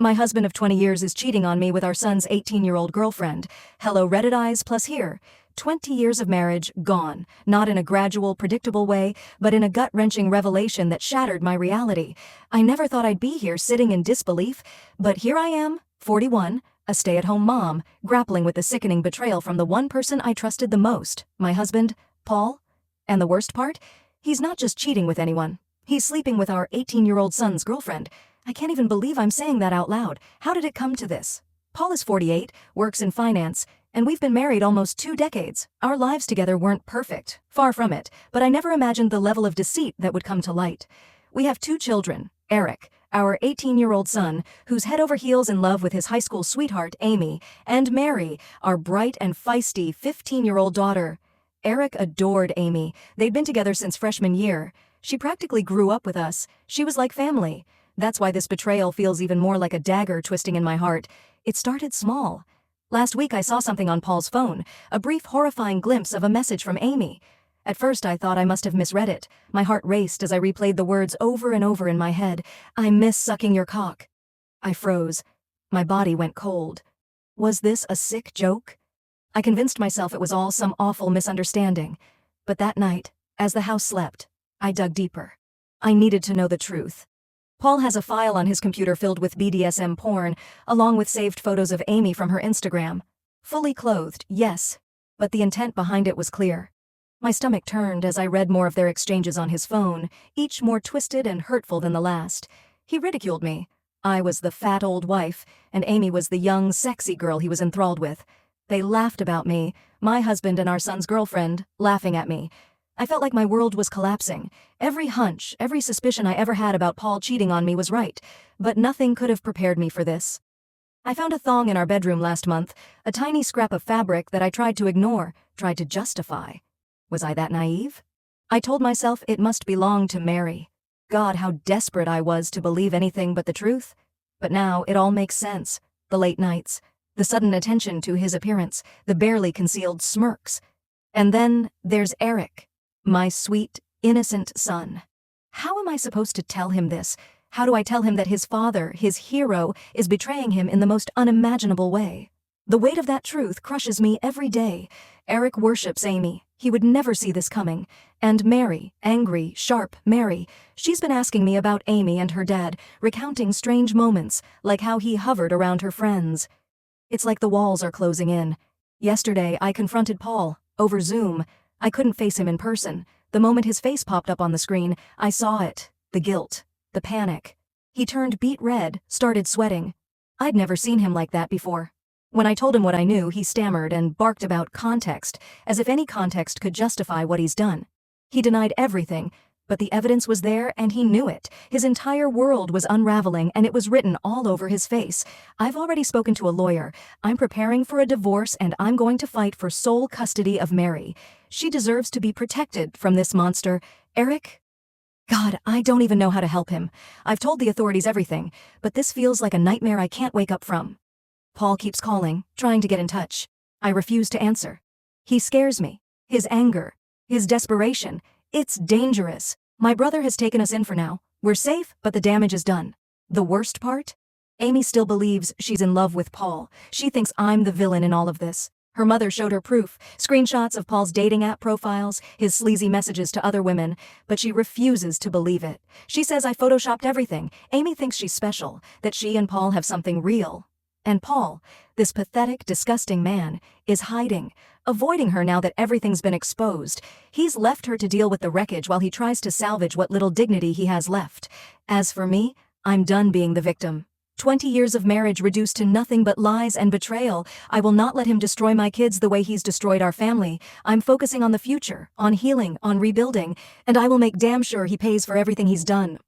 My husband of 20 years is cheating on me with our son's 18-year-old girlfriend. Hello Reddit eyes plus here. 20 years of marriage gone, not in a gradual, predictable way, but in a gut-wrenching revelation that shattered my reality. I never thought I'd be here sitting in disbelief, but here I am, 41, a stay-at-home mom, grappling with the sickening betrayal from the one person I trusted the most, my husband, Paul. And the worst part? He's not just cheating with anyone. He's sleeping with our 18-year-old son's girlfriend. I can't even believe I'm saying that out loud. How did it come to this? Paul is 48, works in finance, and we've been married almost 2 decades. Our lives together weren't perfect, far from it, but I never imagined the level of deceit that would come to light. We have 2 children, Eric, our 18-year-old son, who's head over heels in love with his high school sweetheart, Amy, and Mary, our bright and feisty 15-year-old daughter. Eric adored Amy. They'd been together since freshman year. She practically grew up with us. She was like family. That's why this betrayal feels even more like a dagger twisting in my heart. It started small. Last week I saw something on Paul's phone, a brief horrifying glimpse of a message from Amy. At first I thought I must have misread it. My heart raced as I replayed the words over and over in my head. I miss sucking your cock. I froze. My body went cold. Was this a sick joke? I convinced myself it was all some awful misunderstanding. But that night, as the house slept, I dug deeper. I needed to know the truth. Paul has a file on his computer filled with BDSM porn, along with saved photos of Amy from her Instagram. Fully clothed, yes, but the intent behind it was clear. My stomach turned as I read more of their exchanges on his phone, each more twisted and hurtful than the last. He ridiculed me. I was the fat old wife, and Amy was the young, sexy girl he was enthralled with. They laughed about me, my husband and our son's girlfriend, laughing at me. I felt like my world was collapsing. Every hunch, every suspicion I ever had about Paul cheating on me was right, but nothing could have prepared me for this. I found a thong in our bedroom last month, a tiny scrap of fabric that I tried to ignore, tried to justify. Was I that naive? I told myself it must belong to Mary. God, how desperate I was to believe anything but the truth. But now it all makes sense. The late nights, the sudden attention to his appearance, the barely concealed smirks. And then there's Eric. My sweet, innocent son. How am I supposed to tell him this? How do I tell him that his father, his hero, is betraying him in the most unimaginable way? The weight of that truth crushes me every day. Eric worships Amy. He would never see this coming. And Mary, angry, sharp Mary, she's been asking me about Amy and her dad, recounting strange moments, like how he hovered around her friends. It's like the walls are closing in. Yesterday, I confronted Paul, over Zoom. I couldn't face him in person. The moment his face popped up on the screen, I saw it. The guilt. The panic. He turned beet red, started sweating. I'd never seen him like that before. When I told him what I knew, he stammered and barked about context, as if any context could justify what he's done. He denied everything, but the evidence was there and he knew it. His entire world was unraveling and it was written all over his face. I've already spoken to a lawyer. I'm preparing for a divorce and I'm going to fight for sole custody of Mary. She deserves to be protected from this monster. Eric? God, I don't even know how to help him. I've told the authorities everything, but this feels like a nightmare I can't wake up from. Paul keeps calling, trying to get in touch. I refuse to answer. He scares me. His anger. His desperation. It's dangerous. My brother has taken us in for now. We're safe, but the damage is done. The worst part? Amy still believes she's in love with Paul. She thinks I'm the villain in all of this. Her mother showed her proof, screenshots of Paul's dating app profiles, his sleazy messages to other women, but she refuses to believe it. She says I photoshopped everything. Amy thinks she's special, that she and Paul have something real. And Paul, this pathetic, disgusting man, is hiding, avoiding her now that everything's been exposed. He's left her to deal with the wreckage while he tries to salvage what little dignity he has left. As for me, I'm done being the victim. 20 years of marriage reduced to nothing but lies and betrayal. I will not let him destroy my kids the way he's destroyed our family. I'm focusing on the future, on healing, on rebuilding, and I will make damn sure he pays for everything he's done.